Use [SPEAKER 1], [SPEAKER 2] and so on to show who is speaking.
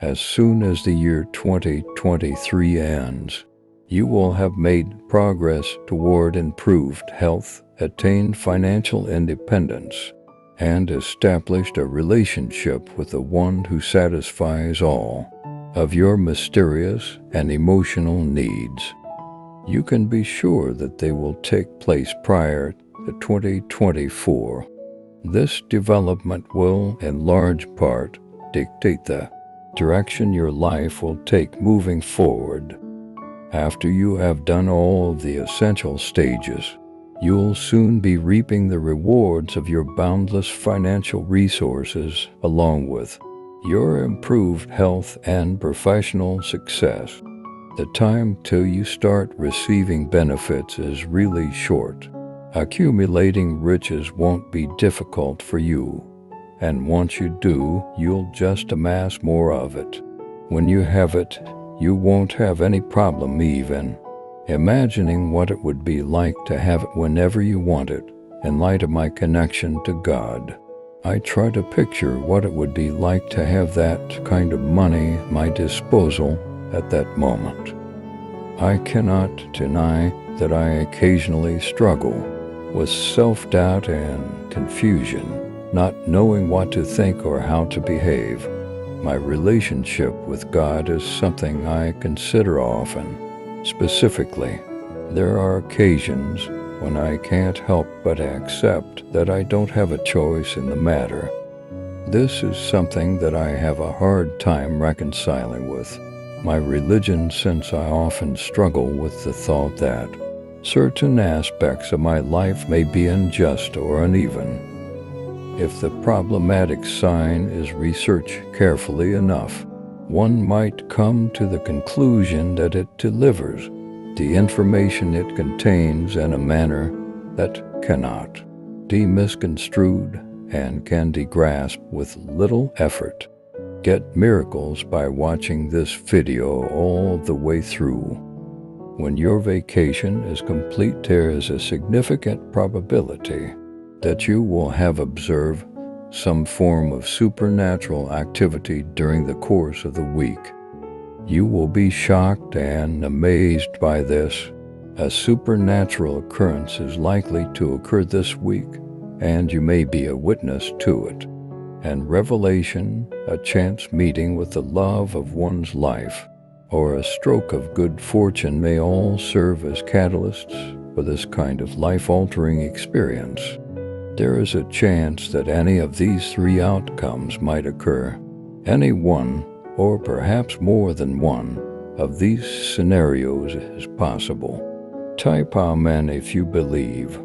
[SPEAKER 1] As soon as the year 2023 ends, you will have made progress toward improved health, attained financial independence, and established a relationship with the one who satisfies all of your mysterious and emotional needs. You can be sure that they will take place prior to 2024. This development will, in large part, dictate the direction your life will take moving forward. After you have done all of the essential stages, you'll soon be reaping the rewards of your boundless financial resources along with your improved health and professional success. The time till you start receiving benefits is really short. Accumulating riches won't be difficult for you, and once you do, you'll just amass more of it. When you have it, you won't have any problem even imagining what it would be like to have it whenever you want it. In light of my connection to God, I try to picture what it would be like to have that kind of money at my disposal at that moment. I cannot deny that I occasionally struggle with self-doubt and confusion, not knowing what to think or how to behave. My relationship with God is something I consider often. Specifically, there are occasions when I can't help but accept that I don't have a choice in the matter. This is something that I have a hard time reconciling with my religion, since I often struggle with the thought that certain aspects of my life may be unjust or uneven. If the problematic sign is researched carefully enough, one might come to the conclusion that it delivers the information it contains in a manner that cannot be misconstrued and can be grasped with little effort. Get miracles by watching this video all the way through. When your vacation is complete, there is a significant probability that you will have observed some form of supernatural activity during the course of the week. You will be shocked and amazed by this. A supernatural occurrence is likely to occur this week, and you may be a witness to it. And revelation, a chance meeting with the love of one's life, or a stroke of good fortune may all serve as catalysts for this kind of life-altering experience. There is a chance that any of these three outcomes might occur. Any one, or perhaps more than one, of these scenarios is possible. Type Amen if you believe.